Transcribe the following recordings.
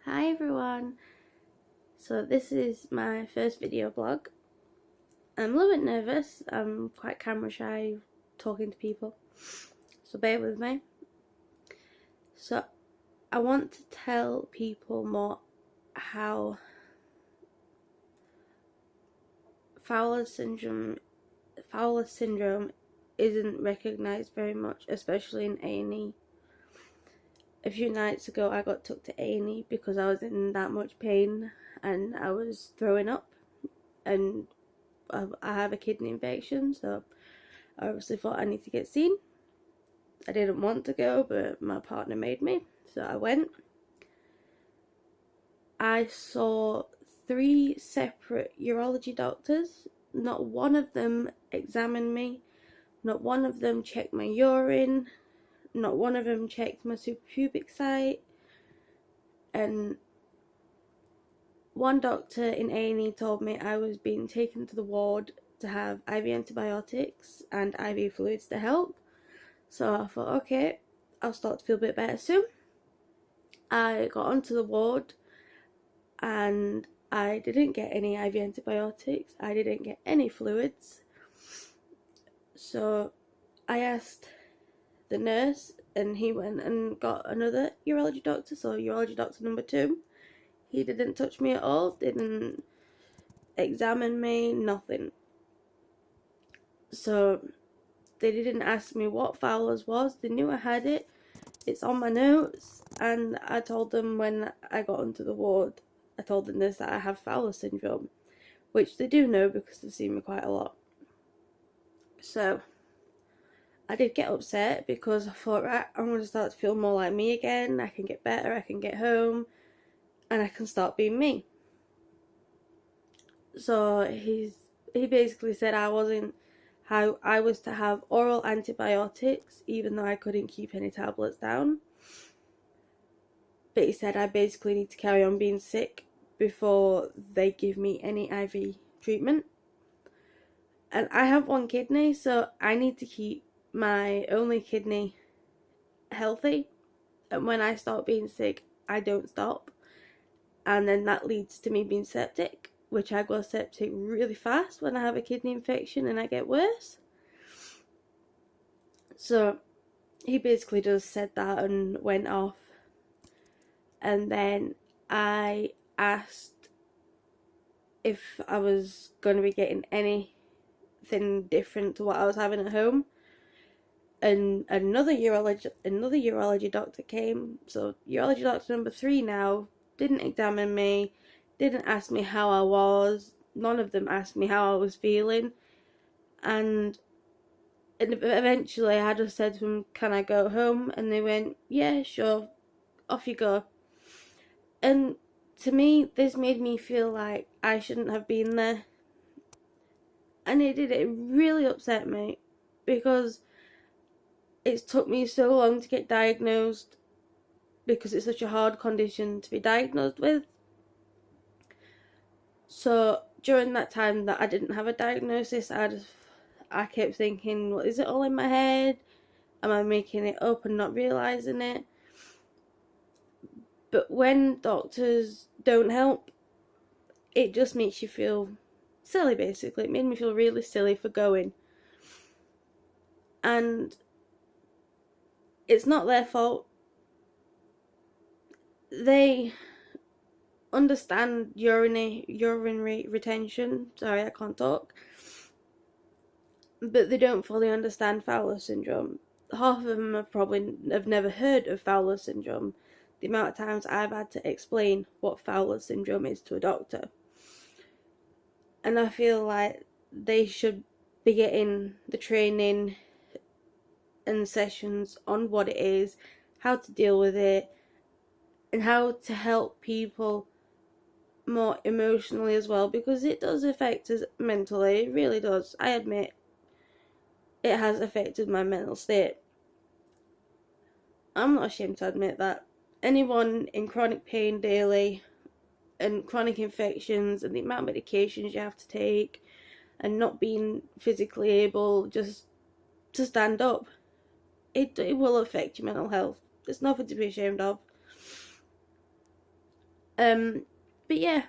Hi everyone, so this is my first video blog. I'm a little bit nervous, I'm quite camera shy talking to people, so bear with me. So I want to tell people more how Fowler syndrome isn't recognised very much, especially in A&E. A few nights ago I got took to A&E because I was in that much pain and I was throwing up, and I have a kidney infection, so I obviously thought I need to get seen. I didn't want to go, but my partner made me, so I went. I saw 3 separate urology doctors. Not one of them examined me, not one of them checked my urine, not one of them checked my suprapubic site, and one doctor in A&E told me I was being taken to the ward to have IV antibiotics and IV fluids to help. So I thought, okay, I'll start to feel a bit better soon. I got onto the ward and I didn't get any IV antibiotics, I didn't get any fluids. So I asked the nurse and he went and got another urology doctor, so urology doctor number 2. He didn't touch me at all, didn't examine me, nothing. So they didn't ask me what Fowler's was, they knew I had it, it's on my notes, and I told them when I got onto the ward, I told the nurse that I have Fowler syndrome, which they do know because they've seen me quite a lot. So I did get upset because I thought, right, I'm going to start to feel more like me again, I can get better, I can get home, and I can start being me. So he basically said I was to have oral antibiotics even though I couldn't keep any tablets down. But he said I basically need to carry on being sick before they give me any IV treatment. And I have one kidney, so I need to keep my only kidney healthy. And when I start being sick, I don't stop. And then that leads to me being septic, which I go septic really fast when I have a kidney infection and I get worse. So he basically just said that and went off. And then I asked if I was going to be getting anything different to what I was having at home, and another urology doctor came. So urology doctor number 3 now didn't examine me, didn't ask me how I was, none of them asked me how I was feeling, and eventually I just said to them, can I go home? And they went, yeah, sure, off you go. And to me, this made me feel like I shouldn't have been there. And it really upset me because it's took me so long to get diagnosed because it's such a hard condition to be diagnosed with. So during that time that I didn't have a diagnosis, I kept thinking, well, is it all in my head? Am I making it up and not realising it? But when doctors don't help, it just makes you feel silly, basically. It made me feel really silly for going. And it's not their fault. They understand urinary retention. Sorry, I can't talk. But they don't fully understand Fowler syndrome. Half of them have never heard of Fowler syndrome. The amount of times I've had to explain what Fowler syndrome is to a doctor. And I feel like they should be getting the training and sessions on what it is, how to deal with it, and how to help people more emotionally as well, because it does affect us mentally. It really does. I admit it has affected my mental state. I'm not ashamed to admit that. Anyone in chronic pain daily and chronic infections and the amount of medications you have to take and not being physically able just to stand up, it will affect your mental health. There's nothing to be ashamed of. But yeah,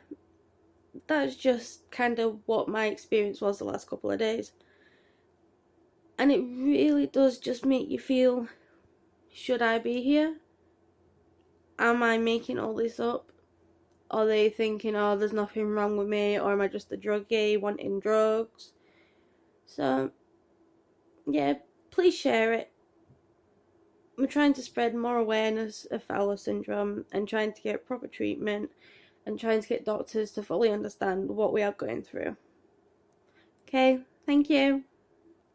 that's just kind of what my experience was the last couple of days. And it really does just make you feel, should I be here? Am I making all this up? Are they thinking, oh, there's nothing wrong with me? Or am I just a druggie wanting drugs? So, yeah, please share it. We're trying to spread more awareness of Fowler syndrome and trying to get proper treatment and trying to get doctors to fully understand what we are going through. Okay, thank you.